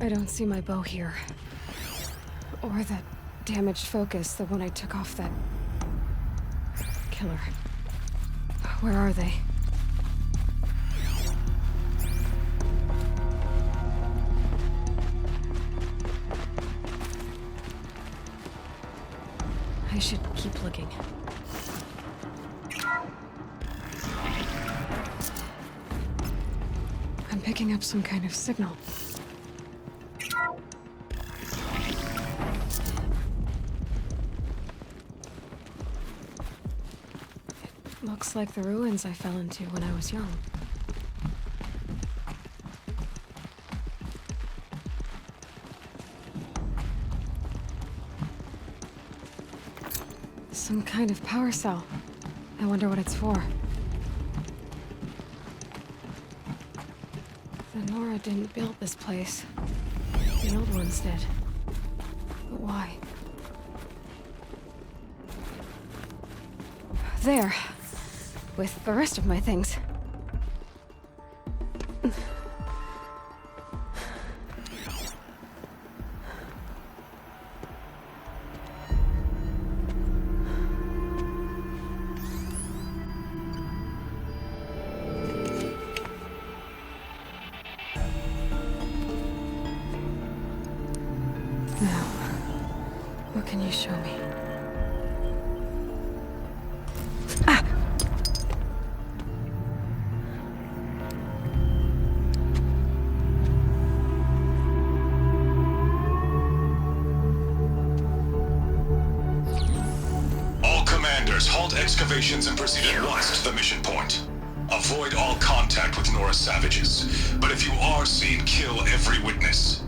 I don't see my bow here. Or that damaged focus, the one I took off that... killer. Where are they? I should keep looking. I'm picking up some kind of signal. It looks like the ruins I fell into when I was young. Some kind of power cell. I wonder what it's for. The Nora didn't build this place. The old ones did. But why? There. With the rest of my things. Now, what can you show me? Ah! All commanders, halt excavations and proceed at once to the mission point. Avoid all contact with Nora savages, but if you are seen, kill every witness.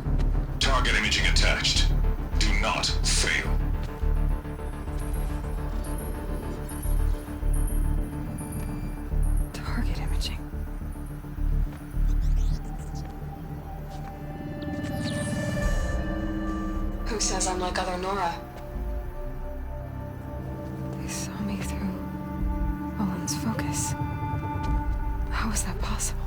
Target imaging attached. Do not fail. Target imaging. Who says I'm like other Nora? They saw me through Owen's focus. How is that possible?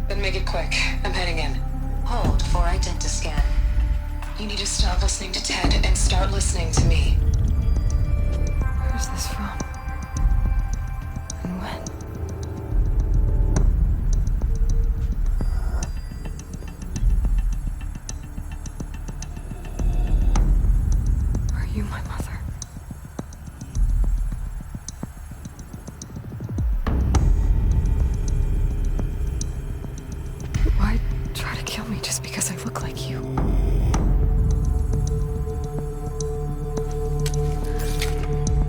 Then make it quick. I'm heading in. Hold for identiscan. You need to stop listening to Ted and start listening to me. Where's this from? And when? Are you my mother? Why try to kill me just because I look like you?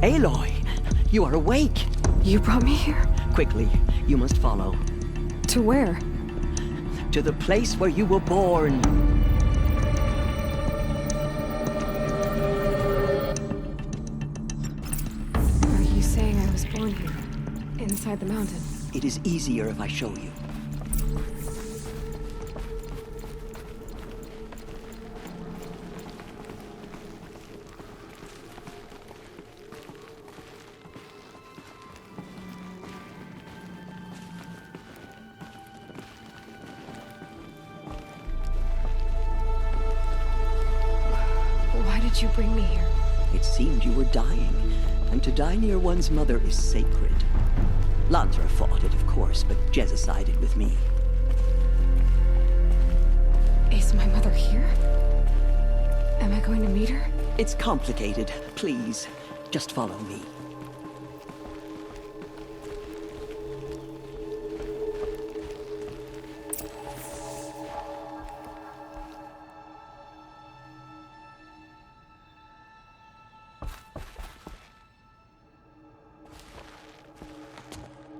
Aloy, you are awake. You brought me here? Quickly, you must follow. To where? To the place where you were born. Are you saying I was born here? Inside the mountain? It is easier if I show you. Why did you bring me here? It seemed you were dying, and to die near one's mother is sacred. Lansra fought it, of course, but Jezza sided with me. Is my mother here? Am I going to meet her? It's complicated. Please, just follow me.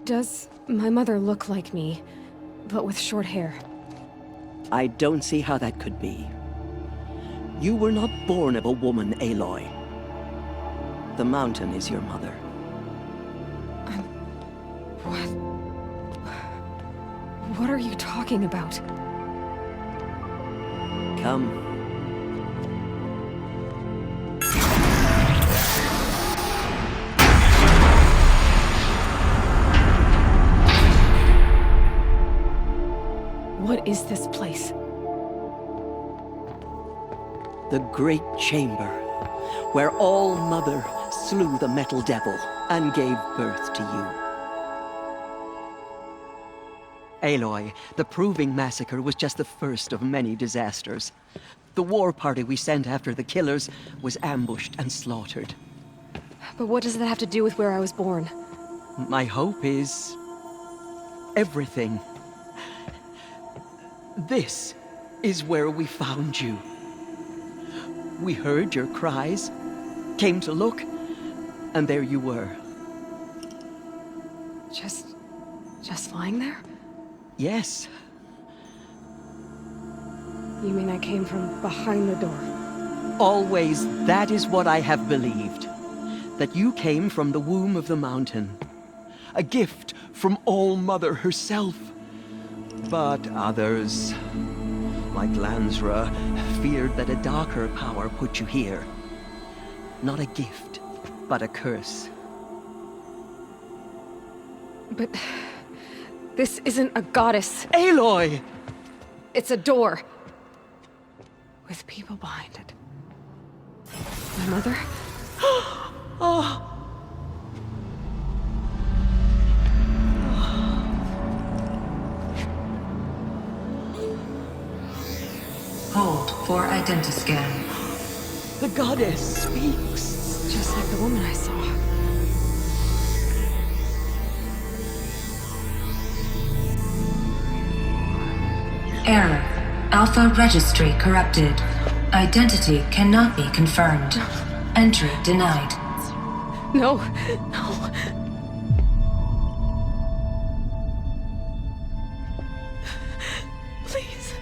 Does my mother look like me, but with short hair? I don't see how that could be. You were not born of a woman, Aloy. The mountain is your mother. What? What are you talking about? Come. What is this place? The Great Chamber, where All Mother slew the Metal Devil and gave birth to you. Aloy, the Proving Massacre was just the first of many disasters. The war party we sent after the killers was ambushed and slaughtered. But what does that have to do with where I was born? My hope is... everything. This is where we found you. We heard your cries, came to look, and there you were. Just lying there? Yes. You mean I came from behind the door? Always that is what I have believed. That you came from the womb of the mountain. A gift from All Mother herself. But others, like Lansra, feared that a darker power put you here. Not a gift, but a curse. But... this isn't a goddess. Aloy! It's a door. With people behind it. My mother? Hold for identiscan. The goddess speaks. Just like the woman I saw. Error. Alpha registry corrupted. Identity cannot be confirmed. Entry denied. No, no. Please.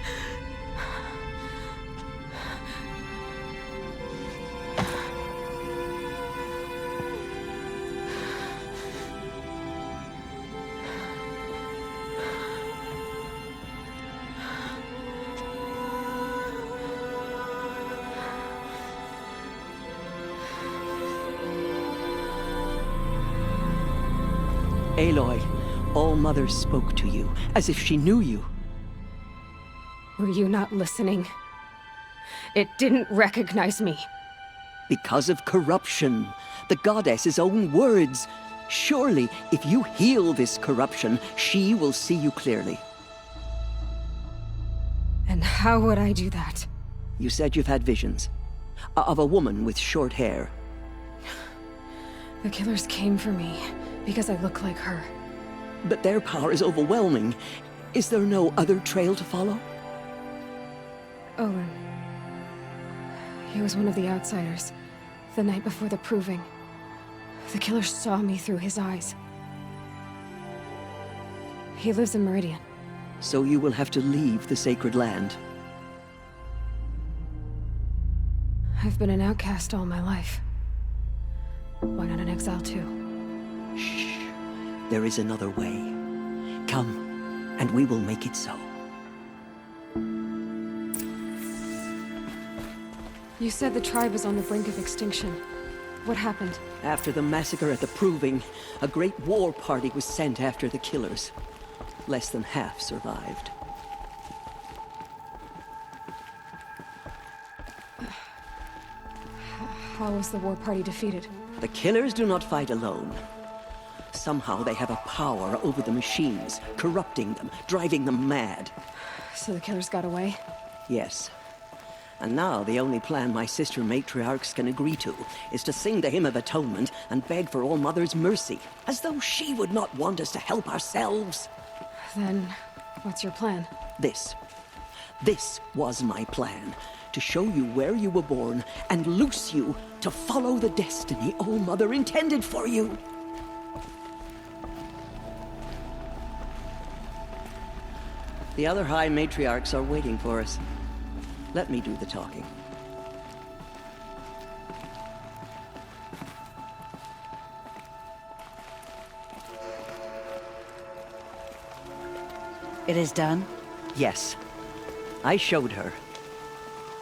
Aloy, All Mother spoke to you, as if she knew you. Were you not listening? It didn't recognize me. Because of corruption. The goddess's own words. Surely, if you heal this corruption, she will see you clearly. And how would I do that? You said you've had visions. Of a woman with short hair. The killers came for me because I look like her. But their power is overwhelming. Is there no other trail to follow? Olin. He was one of the outsiders. The night before the Proving. The killers saw me through his eyes. He lives in Meridian. So you will have to leave the sacred land. I've been an outcast all my life. Why not an exile too? Shh. There is another way. Come, and we will make it so. You said the tribe was on the brink of extinction. What happened? After the massacre at the Proving, a great war party was sent after the killers. Less than half survived. How was the war party defeated? The killers do not fight alone. Somehow they have a power over the machines, corrupting them, driving them mad. So the killers got away? Yes. And now the only plan my sister matriarchs can agree to is to sing the Hymn of Atonement and beg for All Mother's mercy, as though she would not want us to help ourselves. Then, what's your plan? This was my plan. To show you where you were born and loose you to follow the destiny All Mother intended for you. The other High Matriarchs are waiting for us. Let me do the talking. It is done? Yes. I showed her.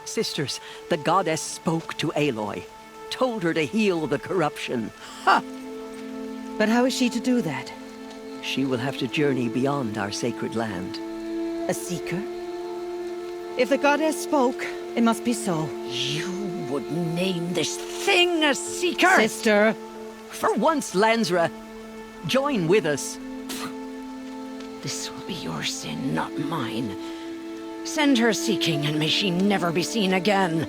Sisters, the goddess spoke to Aloy. Told her to heal the corruption. Ha! But how is she to do that? She will have to journey beyond our sacred land. A seeker? If the goddess spoke, it must be so. You would name this thing a Seeker? Sister! For once, Lansra, join with us. This will be your sin, not mine. Send her seeking, and may she never be seen again.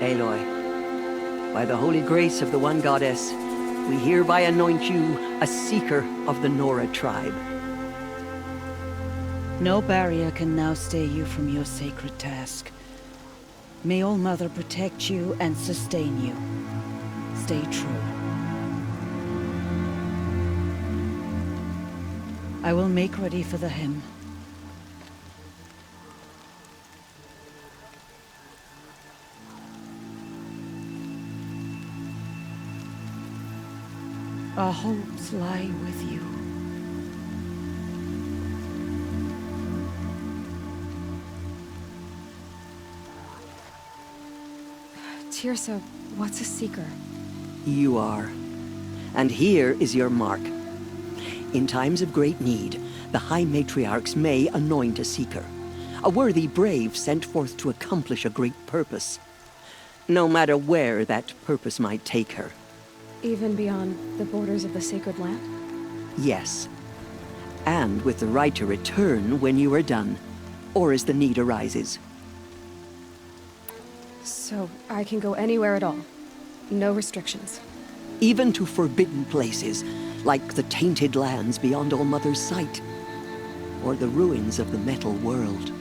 Aloy, by the holy grace of the One Goddess, we hereby anoint you a Seeker of the Nora tribe. No barrier can now stay you from your sacred task. May All Mother protect you and sustain you. Stay true. I will make ready for the hymn. Our hopes lie with you. Teersa, what's a Seeker? You are. And here is your mark. In times of great need, the High Matriarchs may anoint a Seeker. A worthy brave sent forth to accomplish a great purpose. No matter where that purpose might take her. Even beyond the borders of the sacred land? Yes. And with the right to return when you are done, or as the need arises. So I can go anywhere at all? No restrictions? Even to forbidden places, like the tainted lands beyond All Mother's sight, or the ruins of the metal world.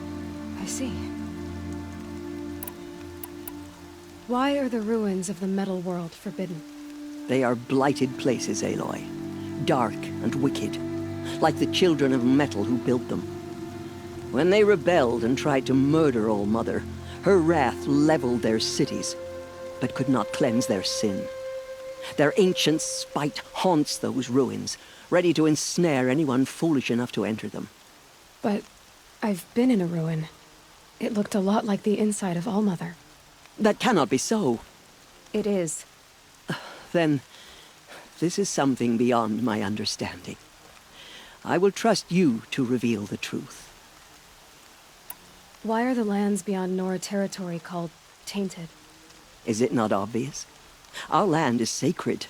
I see. Why are the ruins of the metal world forbidden? They are blighted places, Aloy. Dark and wicked, like the children of metal who built them. When they rebelled and tried to murder All Mother, her wrath leveled their cities, but could not cleanse their sin. Their ancient spite haunts those ruins, ready to ensnare anyone foolish enough to enter them. But I've been in a ruin. It looked a lot like the inside of All Mother. That cannot be so. It is. Then, this is something beyond my understanding. I will trust you to reveal the truth. Why are the lands beyond Nora territory called tainted? Is it not obvious? Our land is sacred.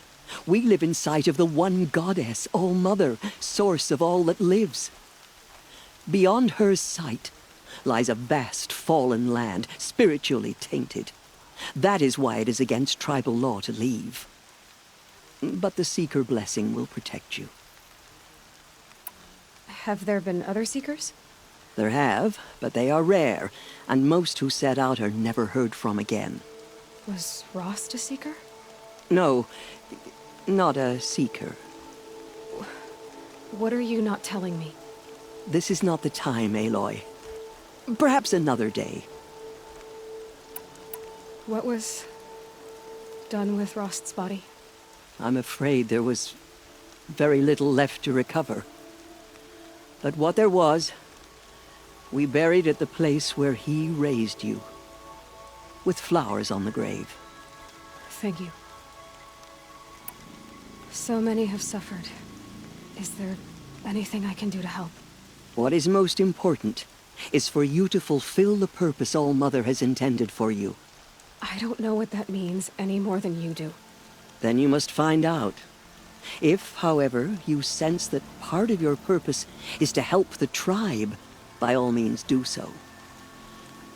We live in sight of the One Goddess, All Mother, source of all that lives. Beyond her sight lies a vast fallen land, spiritually tainted. That is why it is against tribal law to leave. But the Seeker blessing will protect you. Have there been other Seekers? There have, but they are rare, and most who set out are never heard from again. Was Rost a Seeker? No, not a Seeker. What are you not telling me? This is not the time, Aloy. Perhaps another day. What was done with Rost's body? I'm afraid there was very little left to recover. But what there was, we buried at the place where he raised you, with flowers on the grave. Thank you. So many have suffered. Is there anything I can do to help? What is most important is for you to fulfill the purpose All Mother has intended for you. I don't know what that means any more than you do. Then you must find out. If, however, you sense that part of your purpose is to help the tribe, by all means do so.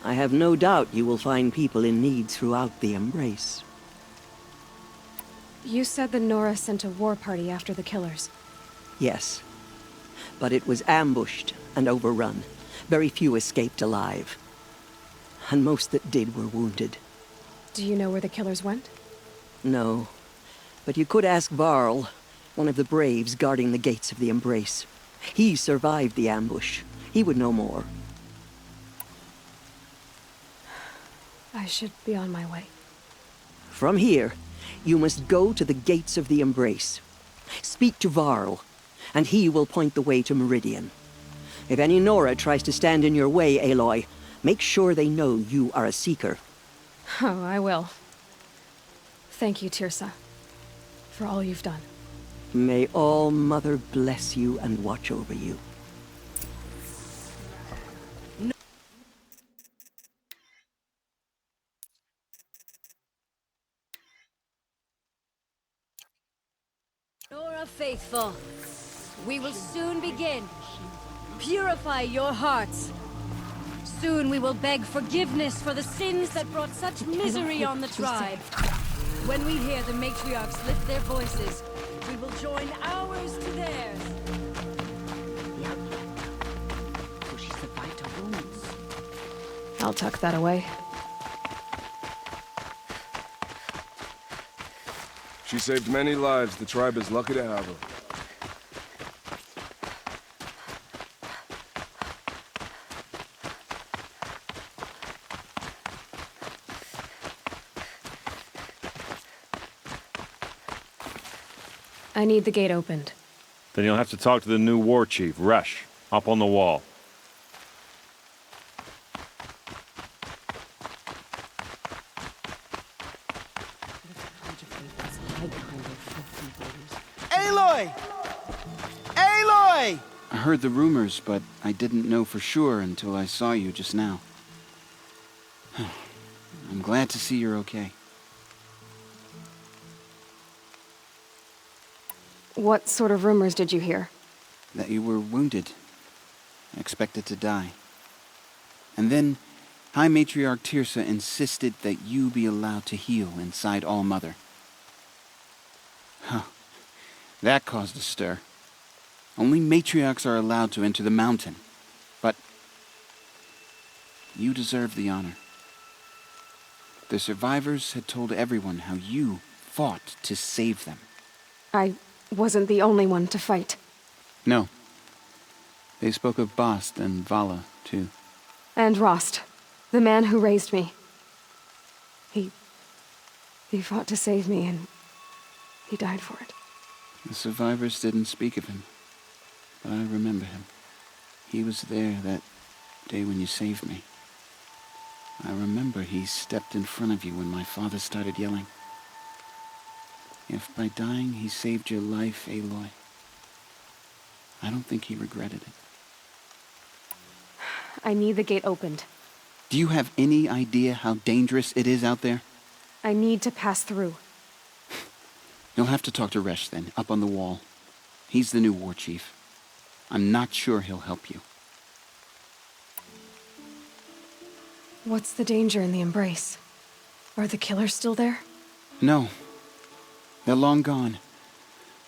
I have no doubt you will find people in need throughout the Embrace. You said the Nora sent a war party after the killers. Yes. But it was ambushed and overrun. Very few escaped alive. And most that did were wounded. Do you know where the killers went? No. But you could ask Varl, one of the braves guarding the gates of the Embrace. He survived the ambush. He would know more. I should be on my way. From here, you must go to the gates of the Embrace. Speak to Varl, and he will point the way to Meridian. If any Nora tries to stand in your way, Aloy, make sure they know you are a Seeker. Oh, I will. Thank you, Tirsa, for all you've done. May All Mother bless you and watch over you. Nora faithful, we will soon begin. Purify your hearts. Soon we will beg forgiveness for the sins that brought such misery on the tribe. When we hear the matriarchs lift their voices, we will join ours to theirs. I'll tuck that away. She saved many lives. The tribe is lucky to have her. I need the gate opened. Then you'll have to talk to the new war chief, Resh, up on the wall. Aloy! Aloy! I heard the rumors, but I didn't know for sure until I saw you just now. I'm glad to see you're okay. What sort of rumors did you hear? That you were wounded. Expected to die. And then, High Matriarch Tirsa insisted that you be allowed to heal inside All Mother. Huh. That caused a stir. Only matriarchs are allowed to enter the mountain. But you deserve the honor. The survivors had told everyone how you fought to save them. I wasn't the only one to fight. No. They spoke of Bast and Vala, too. And Rost, the man who raised me. He fought to save me, and he died for it. The survivors didn't speak of him, but I remember him. He was there that day when you saved me. I remember he stepped in front of you when my father started yelling. If by dying he saved your life, Aloy, I don't think he regretted it. I need the gate opened. Do you have any idea how dangerous it is out there? I need to pass through. You'll have to talk to Resh then, up on the wall. He's the new war chief. I'm not sure he'll help you. What's the danger in the Embrace? Are the killers still there? No. They're long gone.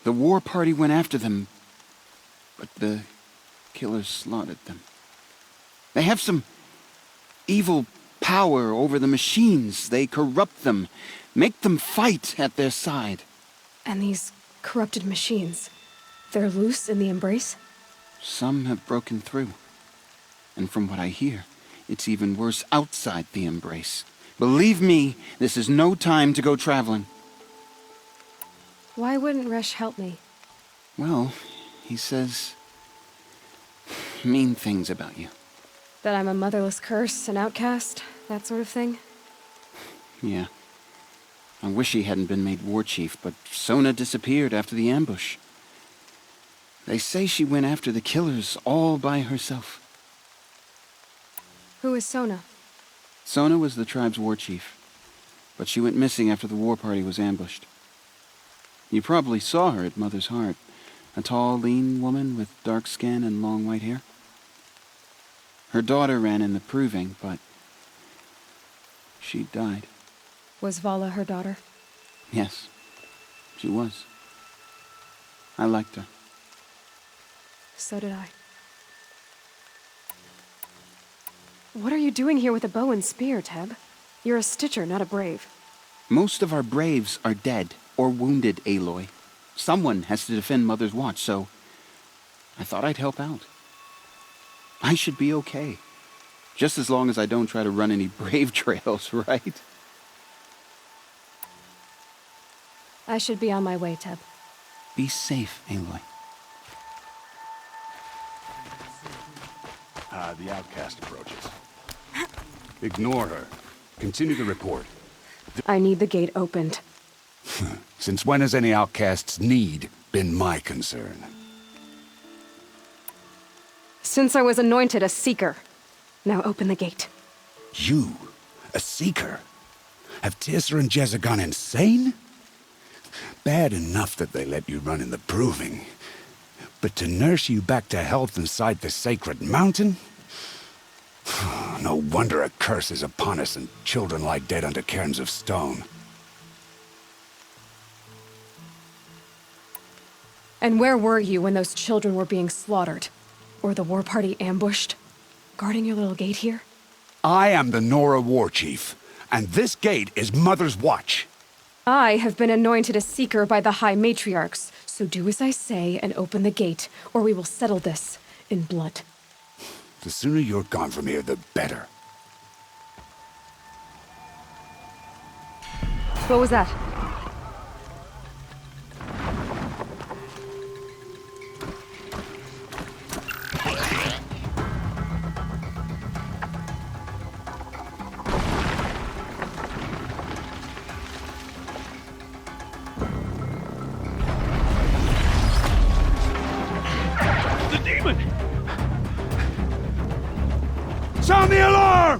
The war party went after them, but the killers slaughtered them. They have some evil power over the machines. They corrupt them, make them fight at their side. And these corrupted machines, they're loose in the Embrace? Some have broken through. And from what I hear, it's even worse outside the Embrace. Believe me, this is no time to go traveling. Why wouldn't Resh help me? Well, he says mean things about you. That I'm a motherless curse, an outcast, that sort of thing? Yeah. I wish he hadn't been made war chief, but Sona disappeared after the ambush. They say she went after the killers all by herself. Who is Sona? Sona was the tribe's war chief, but she went missing after the war party was ambushed. You probably saw her at Mother's Heart, a tall, lean woman with dark skin and long white hair. Her daughter ran in the proving, but she died. Was Vala her daughter? Yes, she was. I liked her. So did I. What are you doing here with a bow and spear, Teb? You're a Stitcher, not a Brave. Most of our braves are dead or wounded, Aloy. Someone has to defend Mother's Watch, so I thought I'd help out. I should be okay. Just as long as I don't try to run any brave trails, right? I should be on my way, Teb. Be safe, Aloy. The outcast approaches. Ignore her. Continue the report. I need the gate opened. Since when has any outcast's need been my concern? Since I was anointed a Seeker. Now open the gate. You? A Seeker? Have Teersa and Jezza gone insane? Bad enough that they let you run in the Proving. But to nurse you back to health inside the sacred mountain? No wonder a curse is upon us and children lie dead under cairns of stone. And where were you when those children were being slaughtered? Or the war party ambushed? Guarding your little gate here? I am the Nora War Chief, and this gate is Mother's watch. I have been anointed a Seeker by the High Matriarchs, so do as I say and open the gate, or we will settle this in blood. The sooner you're gone from here, the better. What was that? Sound the alarm!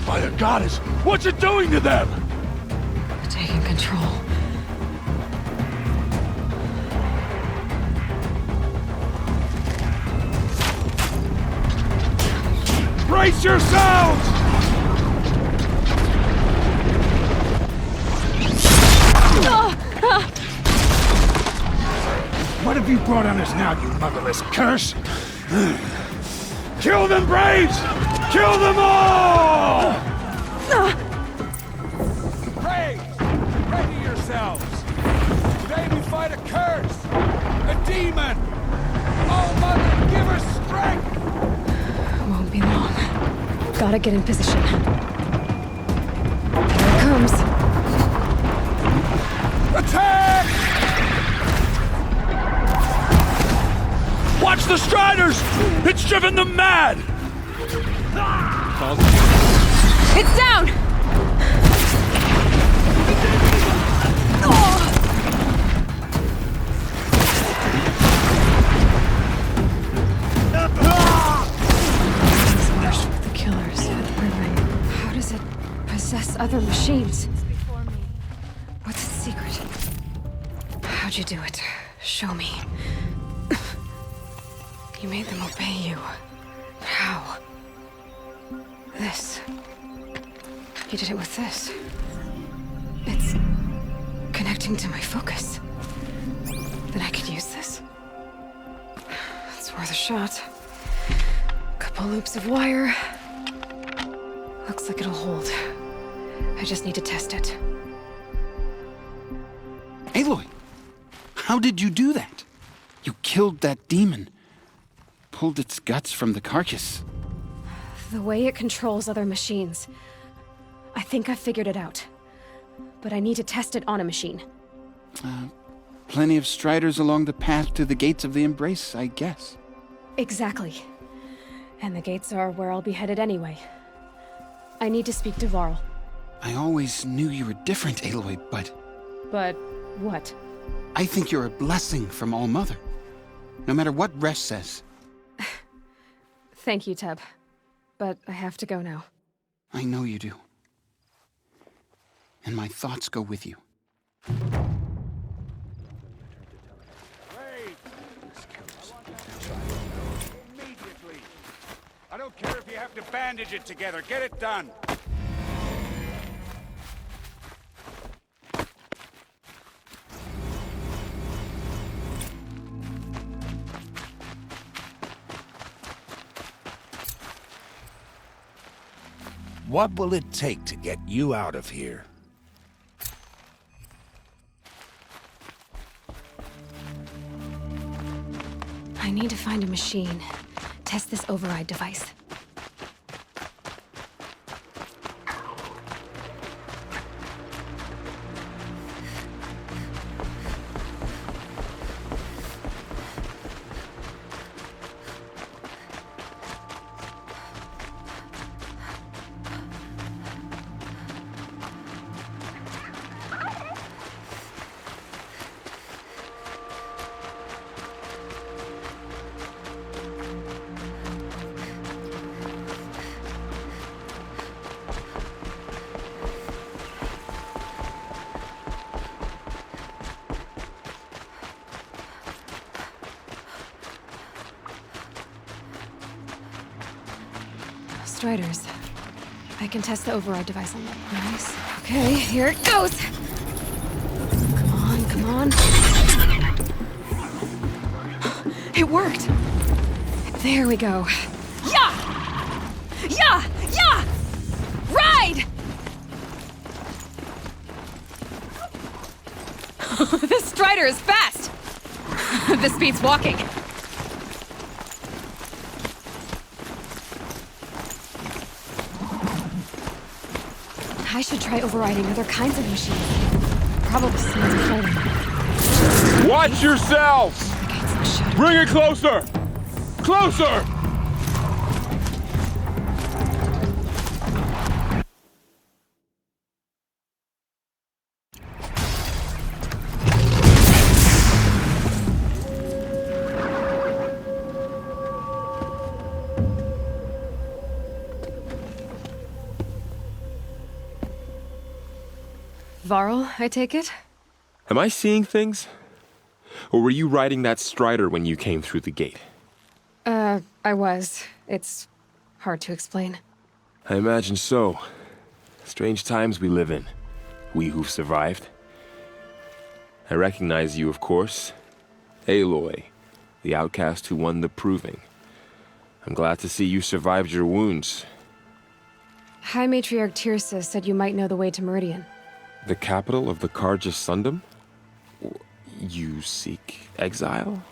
By the goddess, what's it doing to them? Taking control. Brace yourselves! What have you brought on us now, you motherless curse? Kill them, Braves! Kill them all! Braves, ready yourselves! Today we fight a curse! A demon! Oh, Mother, give us strength! Won't be long. Gotta get in position. Here it comes. Attack! Watch the Striders! It's driven them mad! It's down! With the killers at the Proving. How does it possess other machines? What's its secret? How'd you do it? Show me. You made them obey you. How? This. You did it with this. It's connecting to my focus. Then I could use this. It's worth a shot. Couple loops of wire. Looks like it'll hold. I just need to test it. Aloy! How did you do that? You killed that demon. Pulled its guts from the carcass. The way it controls other machines. I think I figured it out. But I need to test it on a machine. Plenty of Striders along the path to the gates of the Embrace, I guess. Exactly. And the gates are where I'll be headed anyway. I need to speak to Varl. I always knew you were different, Aloy, but... But what? I think you're a blessing from All-Mother. No matter what Resh says. Thank you, Teb. But I have to go now. I know you do. And my thoughts go with you. Immediately! I don't care if you have to bandage it together. Get it done! What will it take to get you out of here? I need to find a machine. Test this override device. Striders. I can test the override device on them. Nice. Okay, here it goes! Come on, come on. It worked! There we go. Yeah! Yeah! Yeah! Ride! This Strider is fast! This beats walking. I should try overriding other kinds of machines. Probably smells better. Watch yourselves! Bring it closer! Closer! Varl, I take it? Am I seeing things? Or were you riding that Strider when you came through the gate? I was. It's hard to explain. I imagine so. Strange times we live in. We who've survived. I recognize you, of course. Aloy, the outcast who won the Proving. I'm glad to see you survived your wounds. High Matriarch Tirsa said you might know the way to Meridian. The capital of the Carja Sundom? You seek exile?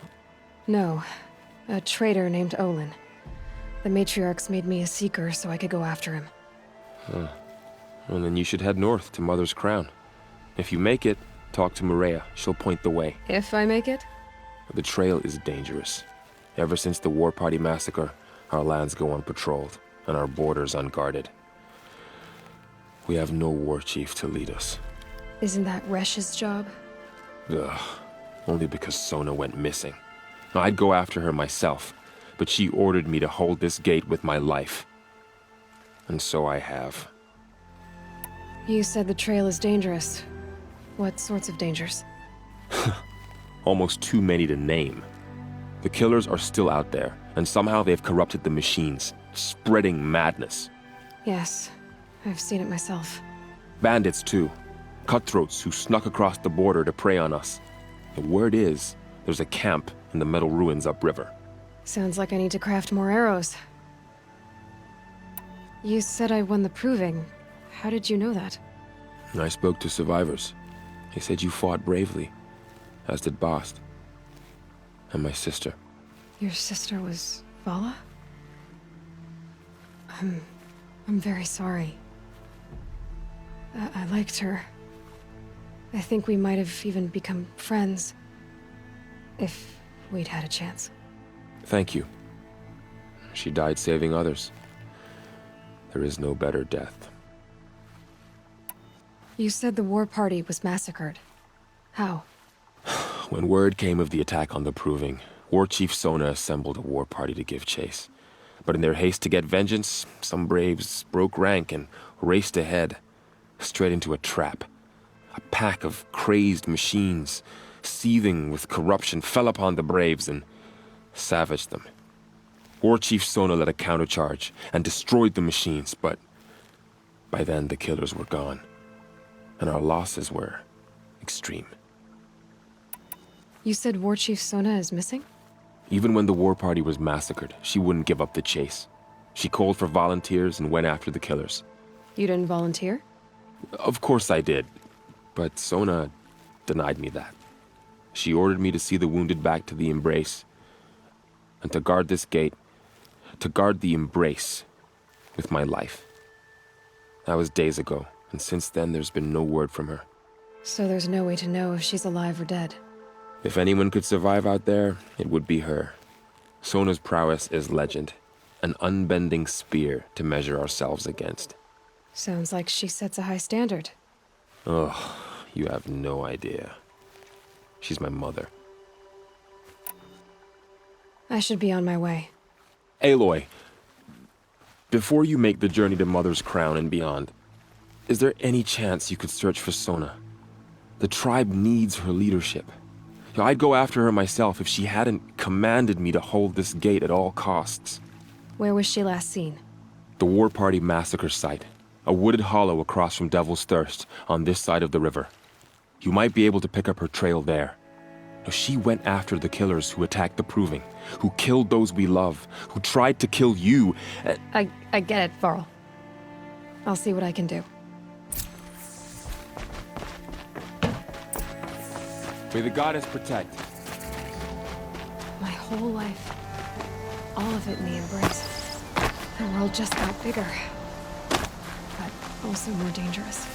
No. A traitor named Olin. The Matriarchs made me a seeker so I could go after him. Huh. Well, then you should head north to Mother's Crown. If you make it, talk to Maria. She'll point the way. If I make it? The trail is dangerous. Ever since the War Party massacre, our lands go unpatrolled, and our borders unguarded. We have no war chief to lead us. Isn't that Resh's job? Ugh. Only because Sona went missing. I'd go after her myself, but she ordered me to hold this gate with my life. And so I have. You said the trail is dangerous. What sorts of dangers? Almost too many to name. The killers are still out there, and somehow they've corrupted the machines, spreading madness. Yes, I've seen it myself. Bandits, too. Cutthroats who snuck across the border to prey on us. The word is, there's a camp in the metal ruins upriver. Sounds like I need to craft more arrows. You said I won the Proving. How did you know that? I spoke to survivors. They said you fought bravely, as did Bast. And my sister. Your sister was Vala? I'm very sorry. I liked her. I think we might have even become friends. If we'd had a chance. Thank you. She died saving others. There is no better death. You said the war party was massacred. How? When word came of the attack on the Proving, War Chief Sona assembled a war party to give chase. But in their haste to get vengeance, some braves broke rank and raced ahead, straight into a trap. A pack of crazed machines, seething with corruption, fell upon the braves and savaged them. War Chief Sona led a countercharge and destroyed the machines, but by then the killers were gone, and our losses were extreme. You said War Chief Sona is missing? Even when the war party was massacred, she wouldn't give up the chase. She called for volunteers and went after the killers. You didn't volunteer? Of course I did, but Sona denied me that. She ordered me to see the wounded back to the Embrace, and to guard this gate, to guard the Embrace with my life. That was days ago, and since then there's been no word from her. So there's no way to know if she's alive or dead. If anyone could survive out there, it would be her. Sona's prowess is legend, an unbending spear to measure ourselves against. Sounds like she sets a high standard. Oh, you have no idea. She's my mother. I should be on my way. Aloy, before you make the journey to Mother's Crown and beyond, is there any chance you could search for Sona? The tribe needs her leadership. I'd go after her myself if she hadn't commanded me to hold this gate at all costs. Where was she last seen? The war party massacre site. A wooded hollow across from Devil's Thirst, on this side of the river. You might be able to pick up her trail there. Now, she went after the killers who attacked the Proving, who killed those we love, who tried to kill you. I get it, Varl. I'll see what I can do. May the goddess protect. My whole life, all of it in the embrace. The world just got bigger, but also more dangerous.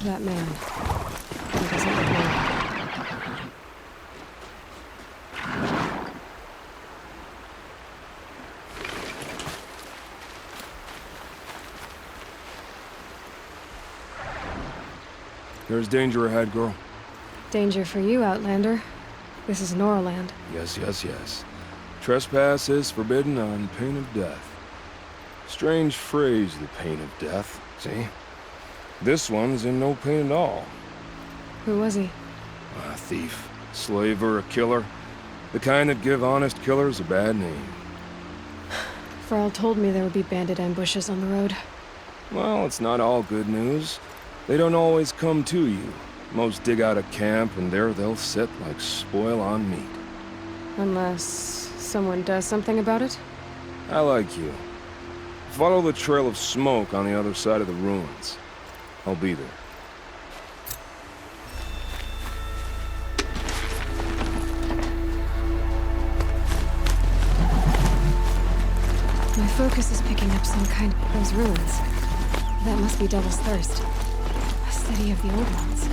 That man. He doesn't look normal. There's danger ahead, girl. Danger for you, Outlander. This is Noraland. Yes, yes, yes. Trespass is forbidden on pain of death. Strange phrase, the pain of death, see? This one's in no pain at all. Who was he? A thief, slaver, a killer. The kind that give honest killers a bad name. Varl told me there would be bandit ambushes on the road. Well, it's not all good news. They don't always come to you. Most dig out a camp, and there they'll sit like spoil on meat. Unless someone does something about it? I like you. Follow the trail of smoke on the other side of the ruins. I'll be there. My focus is picking up some kind of those ruins. That must be Devil's Thirst. A city of the old ones.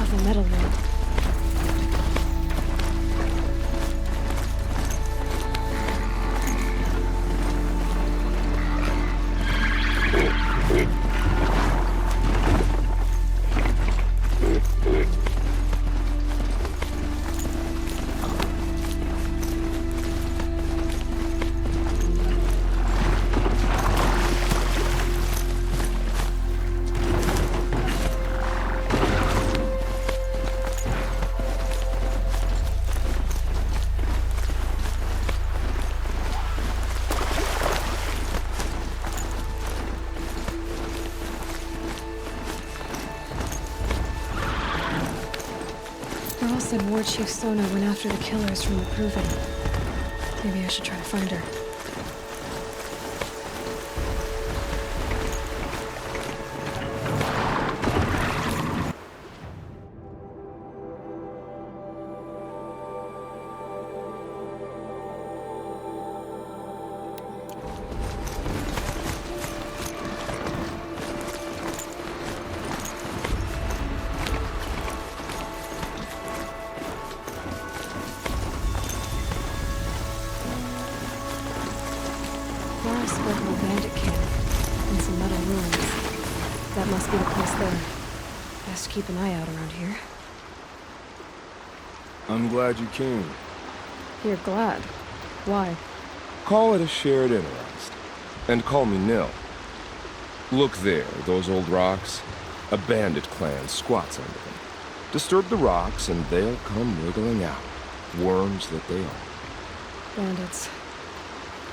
Of the Metal World. Varl said War Chief Sona went after the killers from the Proving. Maybe I should try to find her. Varl spoke of a bandit camp and some metal ruins. That must be the place there. Best keep an eye out around here. I'm glad you came. You're glad? Why? Call it a shared interest. And call me Nil. Look there, those old rocks. A bandit clan squats under them. Disturb the rocks and they'll come wriggling out. Worms that they are. Bandits.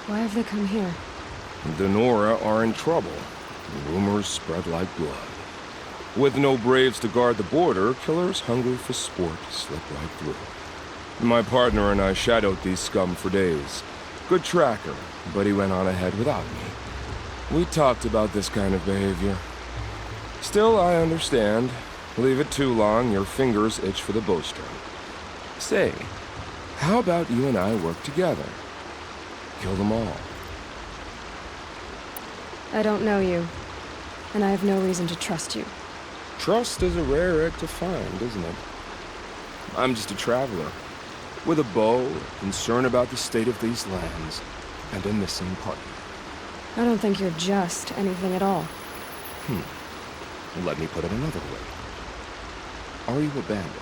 Why have they come here? The Nora are in trouble. Rumors spread like blood. With no braves to guard the border, killers hungry for sport slip right through. My partner and I shadowed these scum for days. Good tracker, but he went on ahead without me. We talked about this kind of behavior. Still, I understand. Leave it too long, your fingers itch for the bowstring. Say, how about you and I work together? Kill them all. I don't know you, and I have no reason to trust you. Trust is a rare egg to find, isn't it? I'm just a traveler, with a bow, concern about the state of these lands, and a missing partner. I don't think you're just anything at all. Let me put it another way. Are you a bandit?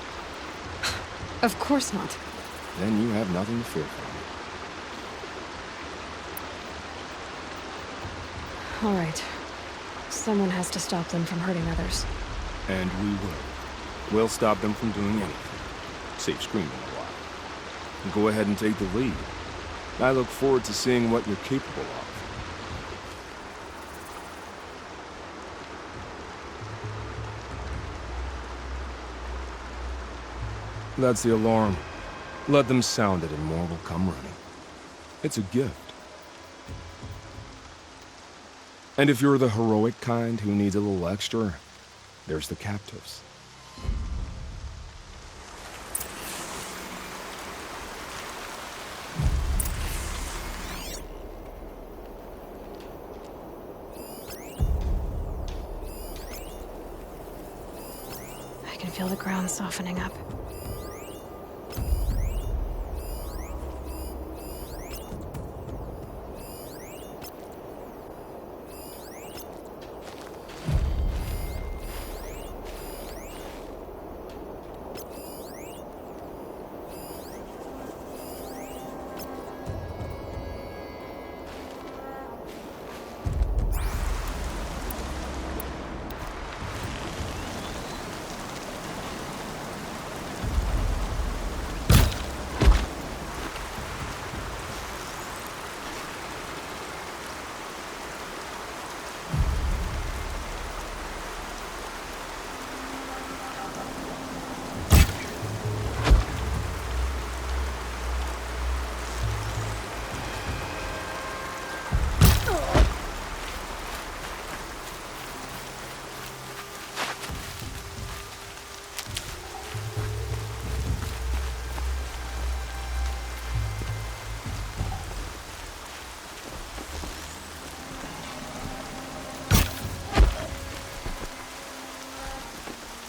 Of course not. Then you have nothing to fear from me. All right. Someone has to stop them from hurting others. And we will. We'll stop them from doing anything. Save screaming a while. Go ahead and take the lead. I look forward to seeing what you're capable of. That's the alarm. Let them sound it and more will come running. It's a gift. And if you're the heroic kind who needs a little extra, there's the captives. I can feel the ground softening up.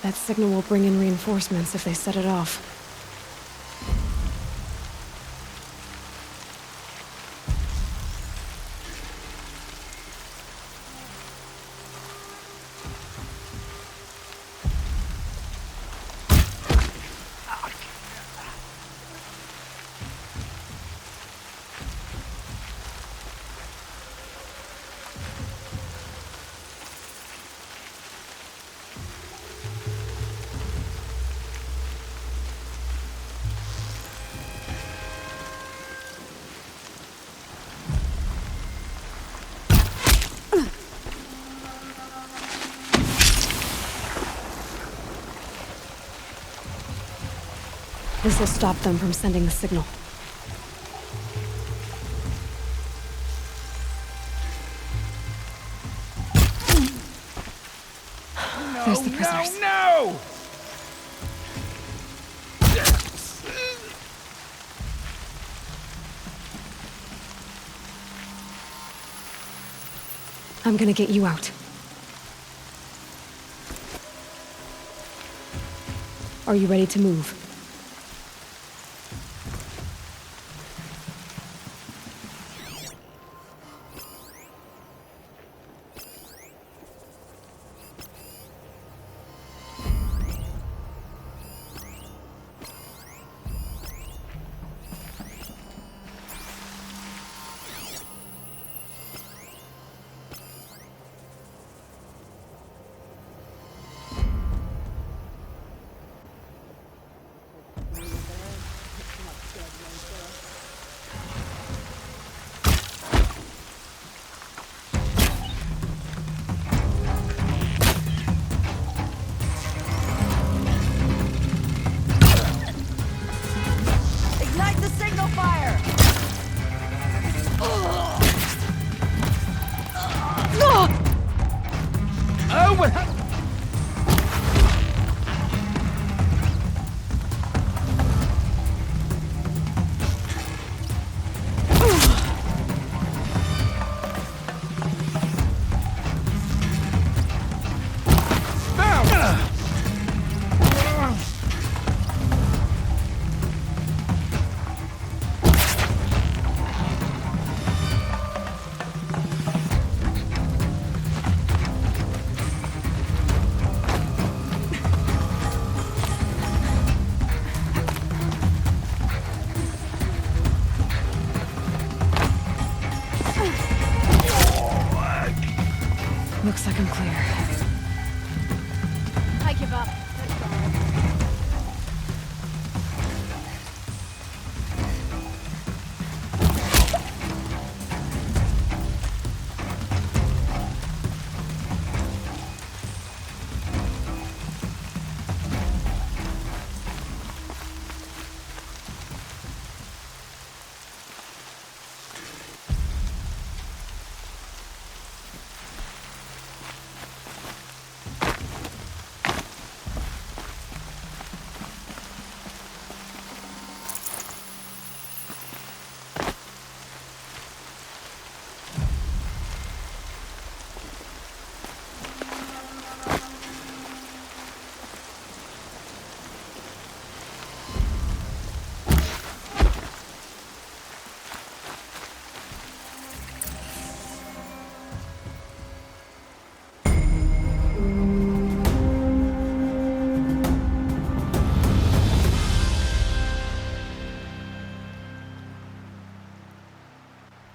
That signal will bring in reinforcements if they set it off. This will stop them from sending the signal. There's the prisoners. No! I'm gonna get you out. Are you ready to move? Looks like I'm clear. I give up. Let's go.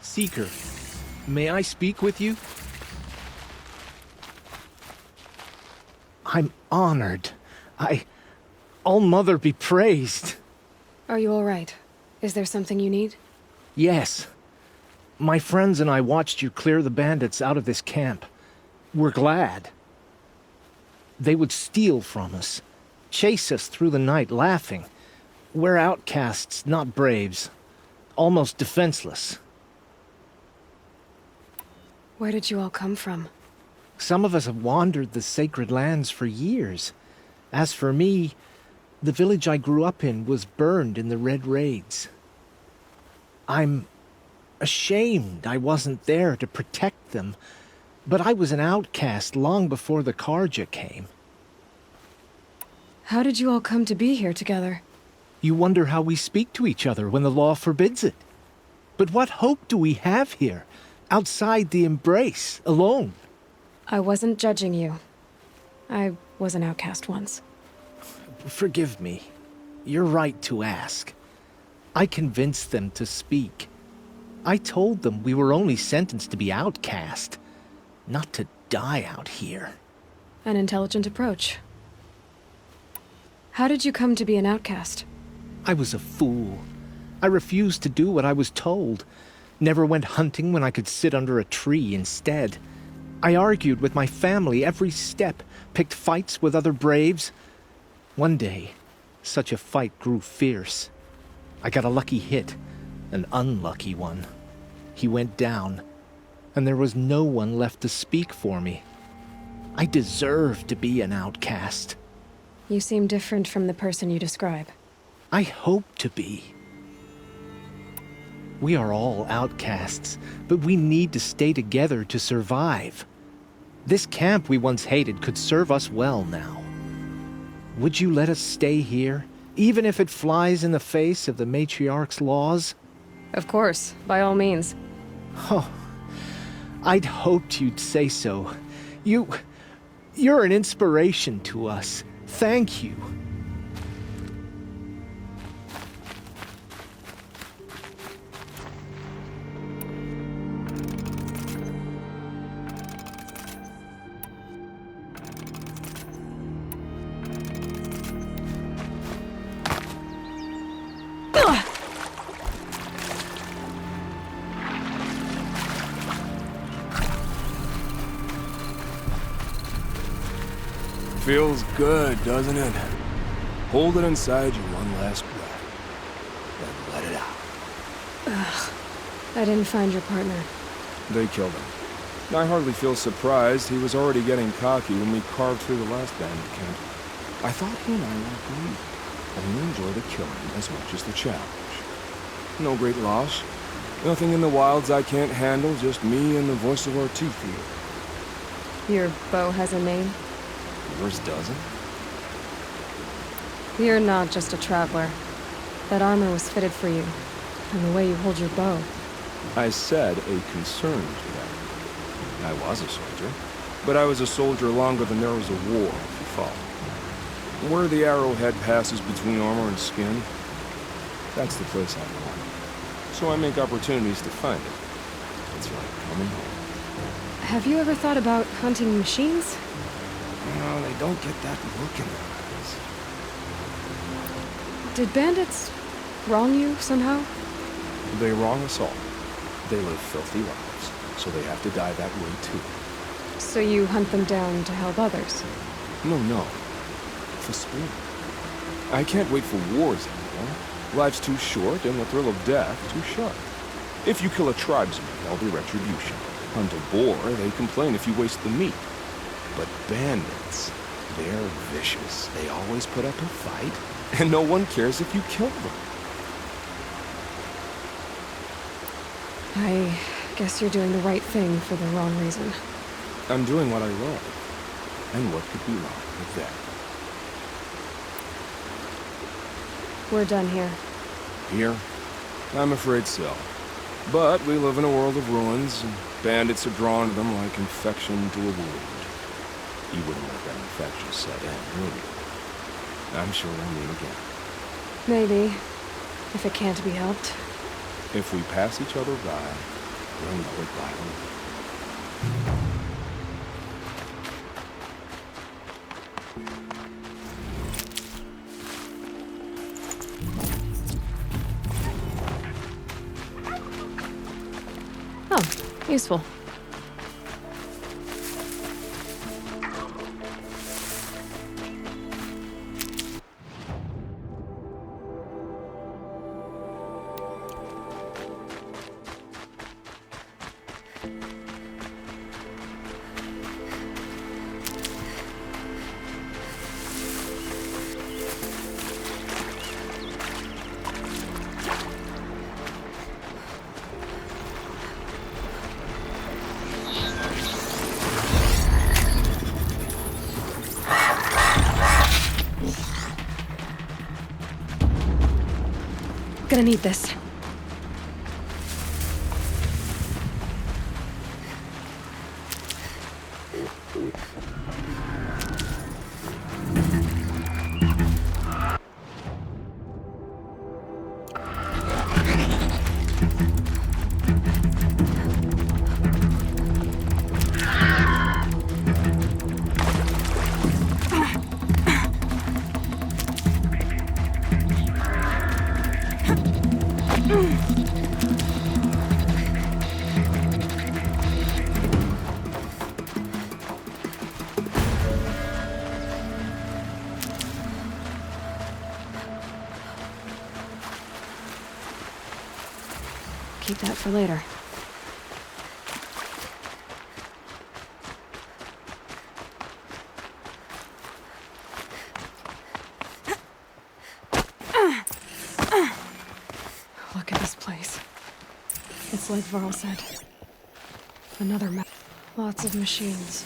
Seeker, may I speak with you? I'm honored. All-Mother be praised. Are you all right? Is there something you need? Yes. My friends and I watched you clear the bandits out of this camp. We're glad. They would steal from us, chase us through the night laughing. We're outcasts, not braves. Almost defenseless. Where did you all come from? Some of us have wandered the sacred lands for years. As for me, the village I grew up in was burned in the Red Raids. I'm ashamed I wasn't there to protect them, but I was an outcast long before the Carja came. How did you all come to be here together? You wonder how we speak to each other when the law forbids it. But what hope do we have here, outside the embrace, alone? I wasn't judging you. I was an outcast once. Forgive me. You're right to ask. I convinced them to speak. I told them we were only sentenced to be outcast, not to die out here. An intelligent approach. How did you come to be an outcast? I was a fool. I refused to do what I was told. Never went hunting when I could sit under a tree instead. I argued with my family every step, picked fights with other braves. One day, such a fight grew fierce. I got a lucky hit, an unlucky one. He went down, and there was no one left to speak for me. I deserved to be an outcast. You seem different from the person you describe. I hope to be. We are all outcasts, but we need to stay together to survive. This camp we once hated could serve us well now. Would you let us stay here, even if it flies in the face of the matriarch's laws? Of course, by all means. Oh, I'd hoped you'd say so. You're an inspiration to us. Thank you. Feels good, doesn't it? Hold it inside you one last breath. Then let it out. Ugh. I didn't find your partner. They killed him. I hardly feel surprised. He was already getting cocky when we carved through the last bandit camp. I thought he and I would agree. Only enjoy the killing as much as the challenge. No great loss. Nothing in the wilds I can't handle, just me and the voice of our teeth here. Your bow has a name? Yours doesn't? You're not just a traveler. That armor was fitted for you, and the way you hold your bow. I said a concerned traveler. I was a soldier, but I was a soldier longer than there was a war, if you follow. Where the arrowhead passes between armor and skin, that's the place I belong. So I make opportunities to find it. It's like coming home. Have you ever thought about hunting machines? No, they don't get that look in their eyes. Did bandits wrong you somehow? They wrong us all. They live filthy lives, so they have to die that way too. So you hunt them down to help others? No. For sport. I can't wait for wars anymore. Life's too short, and the thrill of death too sharp. If you kill a tribesman, there'll be retribution. Hunt a boar, they complain if you waste the meat. But bandits, they're vicious. They always put up a fight, and no one cares if you kill them. I guess you're doing the right thing for the wrong reason. I'm doing what I love. And what could be wrong with that? We're done here. Here? I'm afraid so. But we live in a world of ruins, and bandits are drawn to them like infection to a wound. You wouldn't let that infection set in, would you? I'm sure we'll meet again. Maybe. If it can't be helped. If we pass each other by, we'll know it by the way. Oh, useful. Gonna need this. Keep that for later. Look at this place. It's like Varl said. Another map. Lots of machines.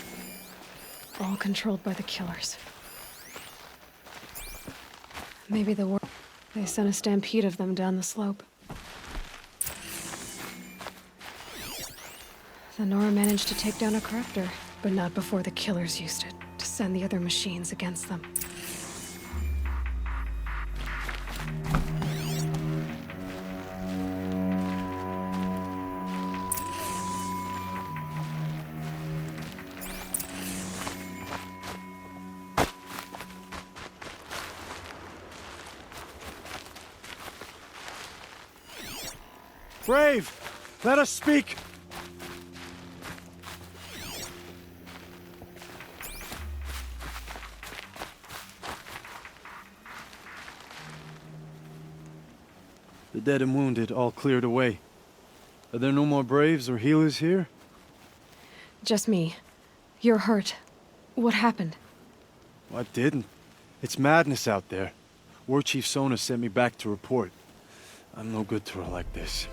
All controlled by the killers. Maybe the war... They sent a stampede of them down the slope. The Nora managed to take down a crafter, but not before the killers used it to send the other machines against them. Brave! Let us speak! The dead and wounded all cleared away. Are there no more Braves or healers here? Just me. You're hurt. What happened? Well, I didn't. It's madness out there. War Chief Sona sent me back to report. I'm no good to her like this.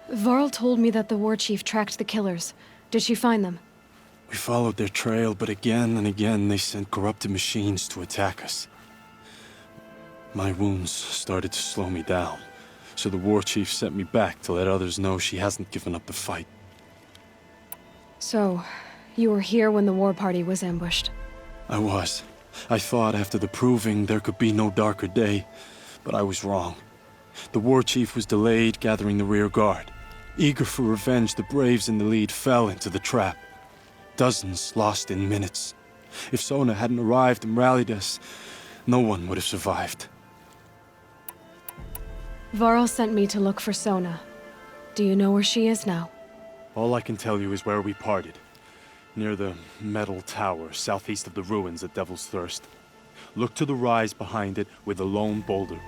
Varl told me that the war chief tracked the killers. Did she find them? We followed their trail, but again and again they sent corrupted machines to attack us. My wounds started to slow me down, so the war chief sent me back to let others know she hasn't given up the fight. So, you were here when the war party was ambushed? I was. I thought after the proving there could be no darker day, but I was wrong. The war chief was delayed gathering the rear guard. Eager for revenge, the Braves in the lead fell into the trap. Dozens lost in minutes. If Sona hadn't arrived and rallied us, no one would have survived. Varl sent me to look for Sona. Do you know where she is now? All I can tell you is where we parted. Near the metal tower, southeast of the ruins at Devil's Thirst. Look to the rise behind it with a lone boulder.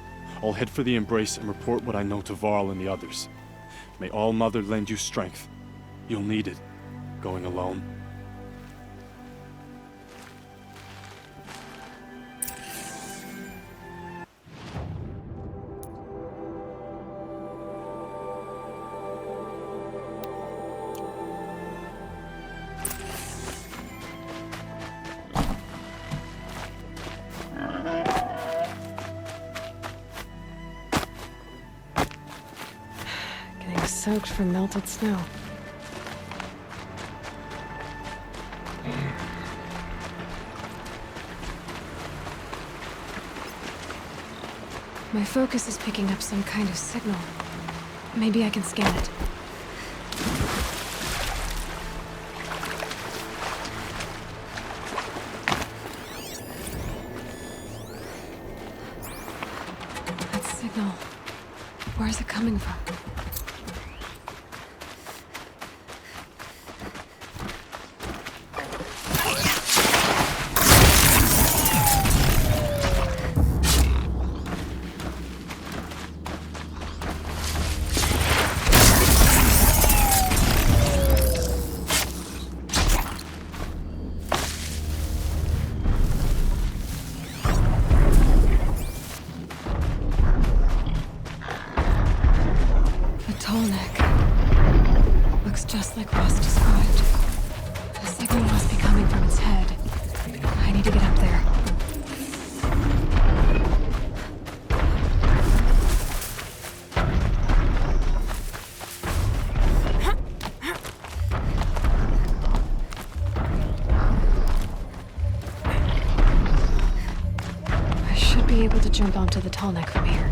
I'll head for the Embrace and report what I know to Varl and the others. May All Mother lend you strength. You'll need it, going alone. Soaked from melted snow. My focus is picking up some kind of signal. Maybe I can scan it. That signal. Where is it coming from? Just like Ross described. The signal must be coming from its head. I need to get up there. I should be able to jump onto the tall neck from here.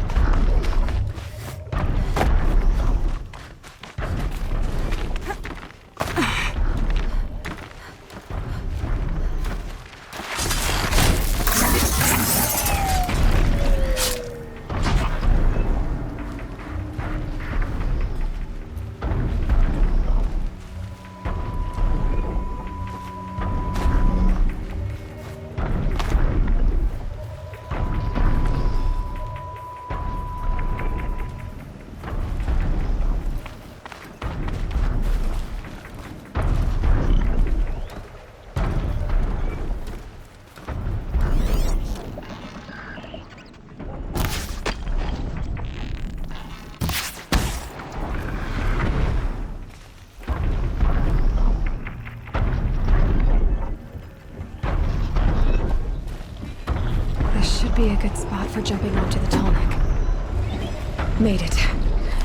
Be a good spot for jumping onto the tall neck. Made it.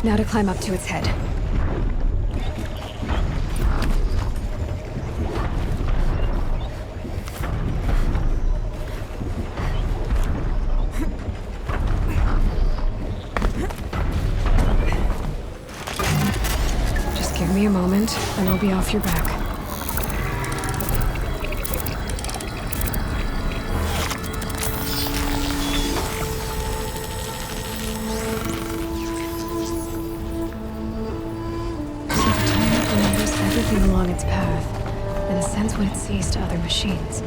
Now to climb up to its head. Just give me a moment, and I'll be off your back. Along its path, and a sense when it sees to other machines.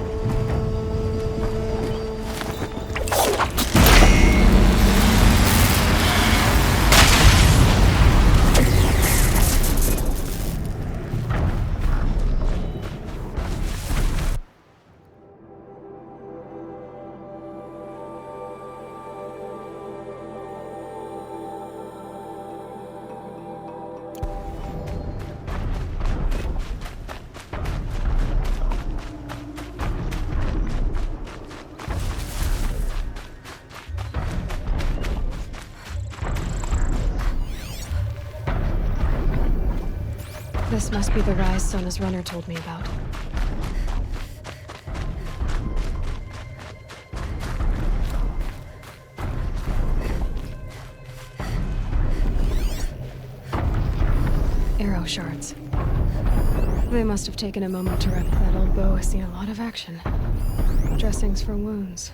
This must be the rise Sona's runner told me about. Arrow shards. They must have taken a moment to rep. That old bow has seen a lot of action. Dressings for wounds.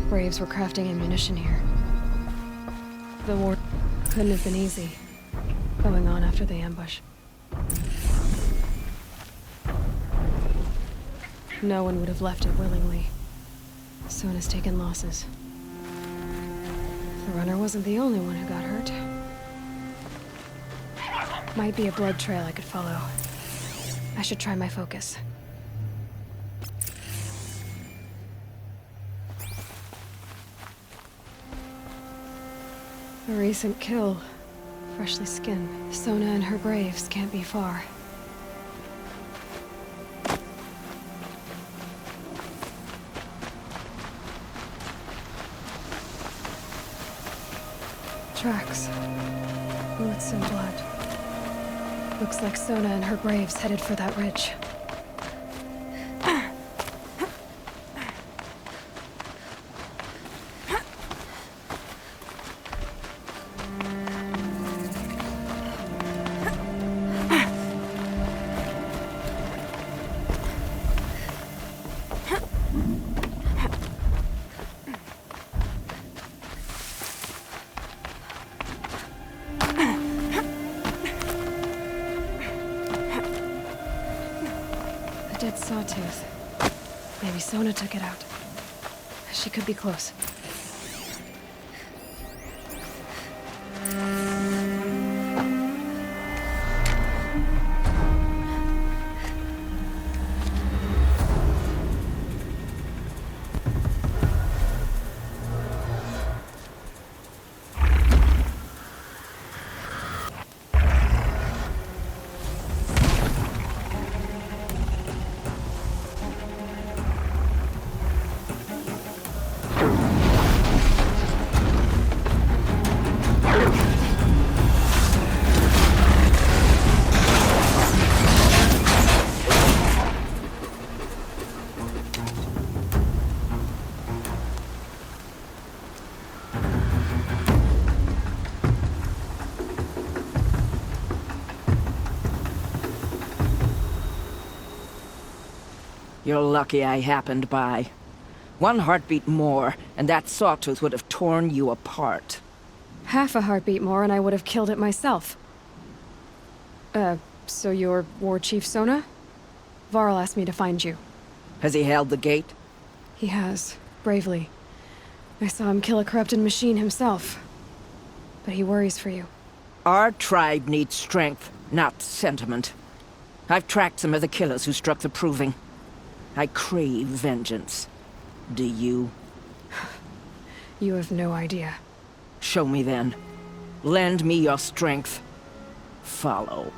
Braves were crafting ammunition here. The war couldn't have been easy, going on after the ambush. No one would have left it willingly. Sona's taken losses. The runner wasn't the only one who got hurt. Might be a blood trail I could follow. I should try my focus. A recent kill. Freshly skinned. Sona and her braves can't be far. Tracks. Bullets and blood. Looks like Sona and her braves headed for that ridge. Dead sawtooth. Maybe Sona took it out. She could be close. You're lucky I happened by. One heartbeat more, and that sawtooth would have torn you apart. Half a heartbeat more and I would have killed it myself. So you're War Chief Sona? Varl asked me to find you. Has he held the gate? He has, bravely. I saw him kill a corrupted machine himself. But he worries for you. Our tribe needs strength, not sentiment. I've tracked some of the killers who struck the Proving. I crave vengeance. Do you? You have no idea. Show me then. Lend me your strength. Follow.